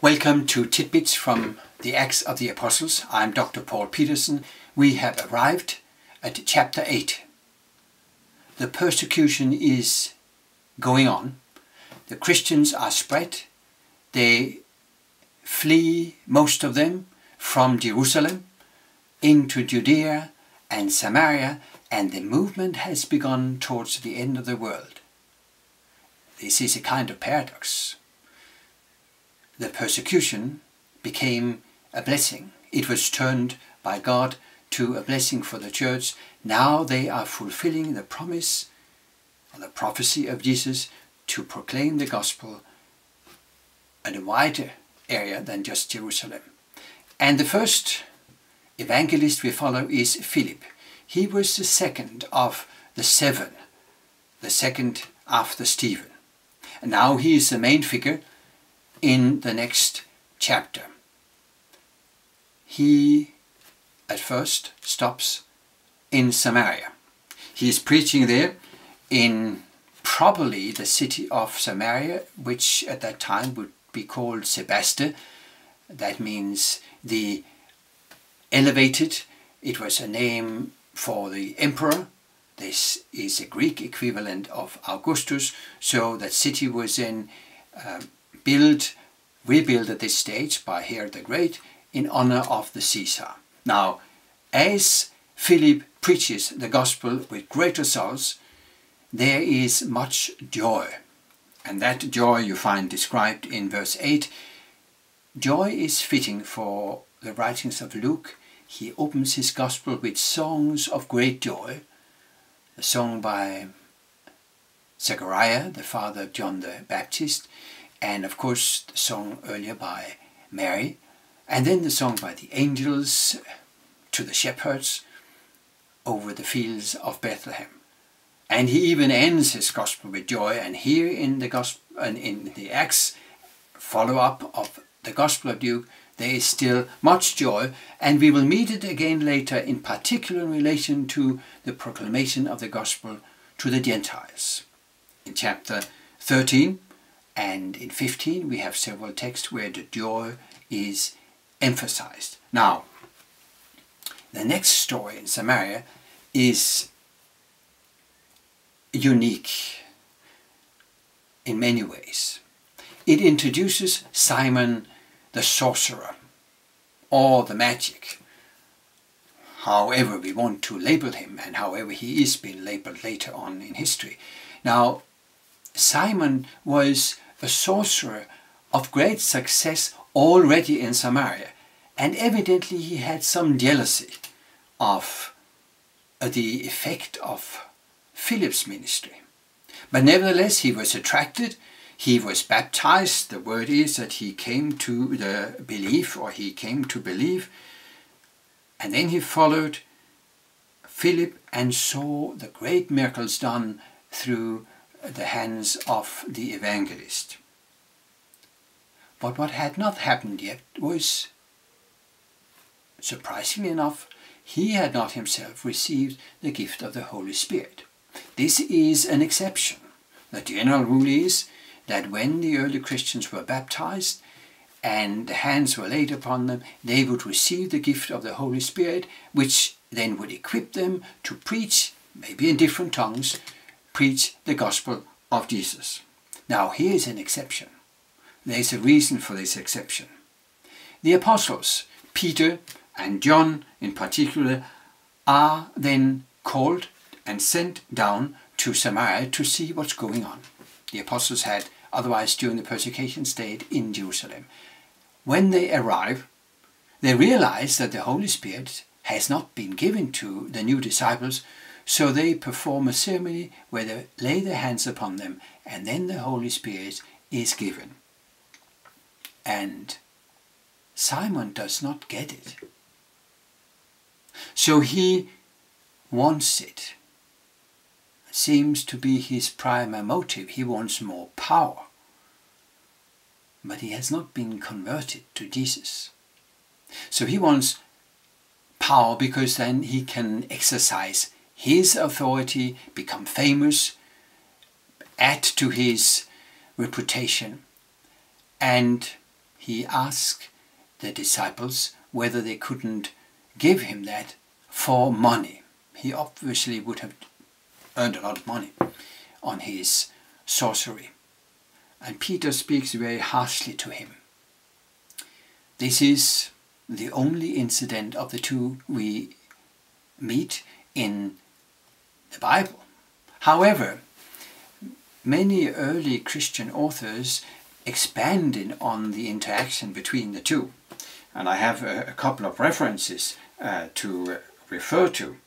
Welcome to Tidbits from the Acts of the Apostles. I'm Dr. Paul Petersen. We have arrived at chapter 8. The persecution is going on. The Christians are spread. They flee, most of them, from Jerusalem into Judea and Samaria, and the movement has begun towards the end of the world. This is a kind of paradox. The persecution became a blessing. It was turned by God to a blessing for the church. Now they are fulfilling the promise or the prophecy of Jesus to proclaim the gospel in a wider area than just Jerusalem. And the first evangelist we follow is Philip. He was the second of the seven, the second after Stephen. And now he is the main figure in the next chapter. He at first stops in Samaria. He is preaching there in probably the city of Samaria, which at that time would be called Sebaste. That means the elevated. It was a name for the emperor. This is a Greek equivalent of Augustus, so that city was in rebuilt at this stage by Herod the Great in honor of the Caesar. Now, as Philip preaches the gospel with great results, there is much joy. And that joy you find described in verse 8. Joy is fitting for the writings of Luke. He opens his gospel with songs of great joy. A song by Zechariah, the father of John the Baptist, and of course the song earlier by Mary, and then the song by the angels to the shepherds over the fields of Bethlehem. And he even ends his gospel with joy. And here in the gospel and in the Acts follow-up of the Gospel of Luke, there is still much joy, and we will meet it again later, in particular in relation to the proclamation of the gospel to the Gentiles. In chapter 13 and in 15 we have several texts where the joy is emphasized. Now, the next story in Samaria is unique in many ways. It introduces Simon the sorcerer, or the magic, however we want to label him, and however he is being labeled later on in history. Now, Simon was a sorcerer of great success already in Samaria, and evidently he had some jealousy of the effect of Philip's ministry. But nevertheless, he was attracted. He was baptized. The word is that he came to the belief, or he came to believe. And then he followed Philip and saw the great miracles done through the hands of the evangelist. But what had not happened yet was, surprisingly enough, he had not himself received the gift of the Holy Spirit. This is an exception. The general rule is that when the early Christians were baptized and the hands were laid upon them, they would receive the gift of the Holy Spirit, which then would equip them to preach, maybe in different tongues, preach the gospel of Jesus. Now, here is an exception. There is a reason for this exception. The apostles, Peter and John in particular, are then called and sent down to Samaria to see what's going on. The apostles had otherwise during the persecution stayed in Jerusalem. When they arrive, they realize that the Holy Spirit has not been given to the new disciples, so they perform a ceremony where they lay their hands upon them, and then the Holy Spirit is given. And Simon does not get it. So he wants it. Seems to be his primary motive. He wants more power. But he has not been converted to Jesus. So he wants power because then he can exercise his authority, become famous, add to his reputation. And he asked the disciples whether they couldn't give him that for money. He obviously would have earned a lot of money on his sorcery. And Peter speaks very harshly to him. This is the only incident of the two we meet in the Bible. However, many early Christian authors expanded on the interaction between the two. And I have a couple of references to refer to.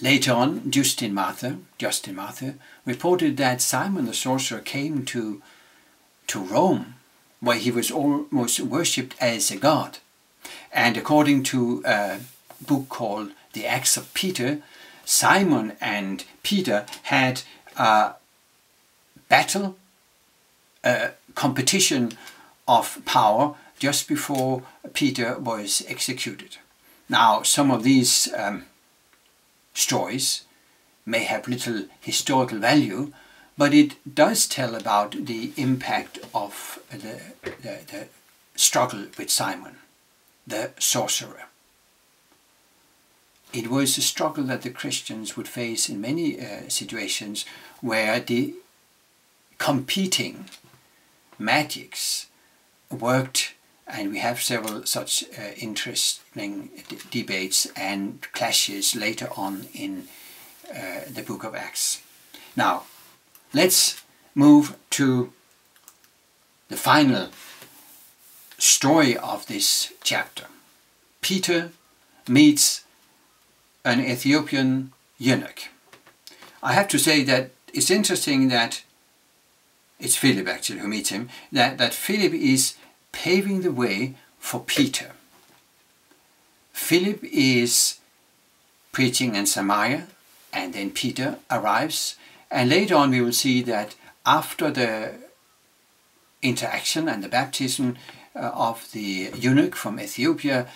Later on, Justin Martha reported that Simon the sorcerer came to Rome, where he was almost worshipped as a god. And according to a book called The Acts of Peter, Simon and Peter had a battle, a competition of power just before Peter was executed. Now, some of these stories may have little historical value, but it does tell about the impact of the struggle with Simon, the sorcerer. It was a struggle that the Christians would face in many situations where the competing magics worked, and we have several such interesting debates and clashes later on in the book of Acts. Now, let's move to the final story of this chapter. Peter meets an Ethiopian eunuch. I have to say that it's interesting that it's Philip actually who meets him, that Philip is paving the way for Peter. Philip is preaching in Samaria, and then Peter arrives, and later on we will see that after the interaction and the baptism of the eunuch from Ethiopia,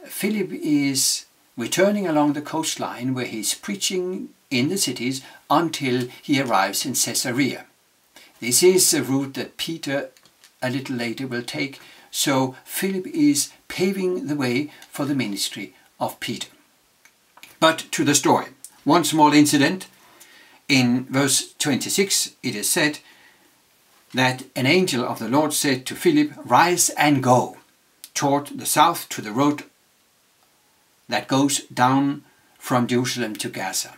Philip is returning along the coastline where he's preaching in the cities until he arrives in Caesarea. This is a route that Peter a little later will take, so Philip is paving the way for the ministry of Peter. But to the story. One small incident. In verse 26 it is said that an angel of the Lord said to Philip, "Rise and go toward the south to the road that goes down from Jerusalem to Gaza."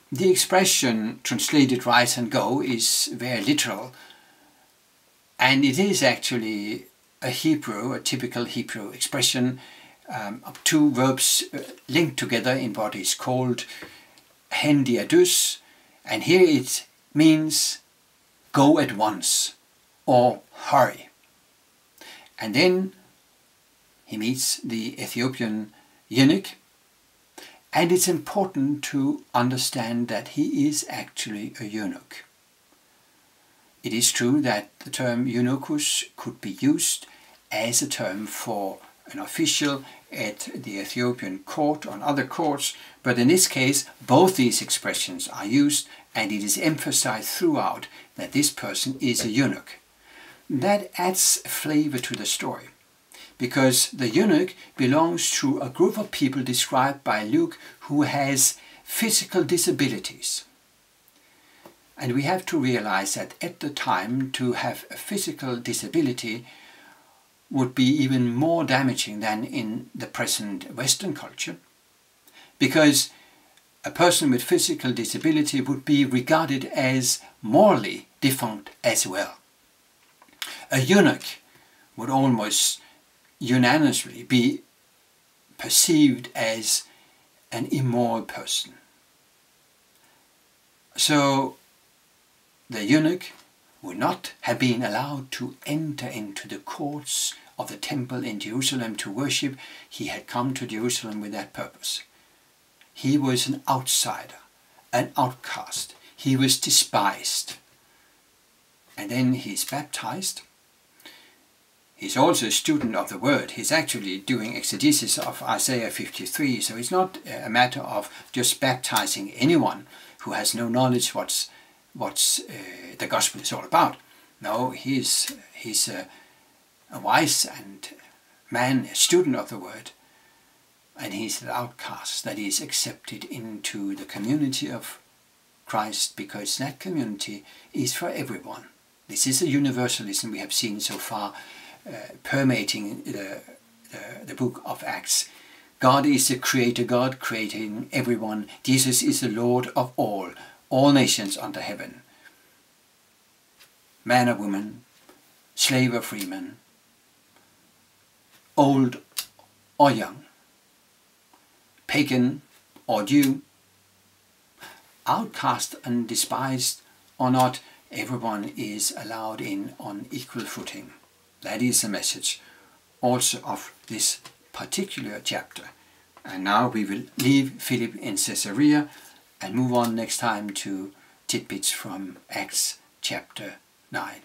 The expression translated "rise and go" is very literal, and it is actually a typical Hebrew expression of two verbs linked together in what is called hendiadus, and here it means go at once or hurry. And then he meets the Ethiopian eunuch, and it's important to understand that he is actually a eunuch. It is true that the term eunuchus could be used as a term for an official at the Ethiopian court or other courts, but in this case both these expressions are used, and it is emphasized throughout that this person is a eunuch. That adds flavor to the story, because the eunuch belongs to a group of people described by Luke who has physical disabilities. And we have to realize that at the time, to have a physical disability would be even more damaging than in the present Western culture, because a person with physical disability would be regarded as morally defunct as well. A eunuch would almost unanimously be perceived as an immoral person. So the eunuch would not have been allowed to enter into the courts of the temple in Jerusalem to worship. He had come to Jerusalem with that purpose. He was an outsider, an outcast. He was despised. And then he's baptized. He's also a student of the word. He's actually doing exegesis of Isaiah 53. So it's not a matter of just baptizing anyone who has no knowledge what the gospel is all about. No, he's a wise and man, a student of the word, and he's an outcast that is accepted into the community of Christ, because that community is for everyone. This is a universalism we have seen so far permeating the book of Acts. God is the creator God, creating everyone. Jesus is the Lord of all nations under heaven. Man or woman, slave or freeman, old or young, pagan or Jew, outcast and despised or not, everyone is allowed in on equal footing. That is the message also of this particular chapter. And now we will leave Philip in Caesarea and move on next time to tidbits from Acts chapter 9.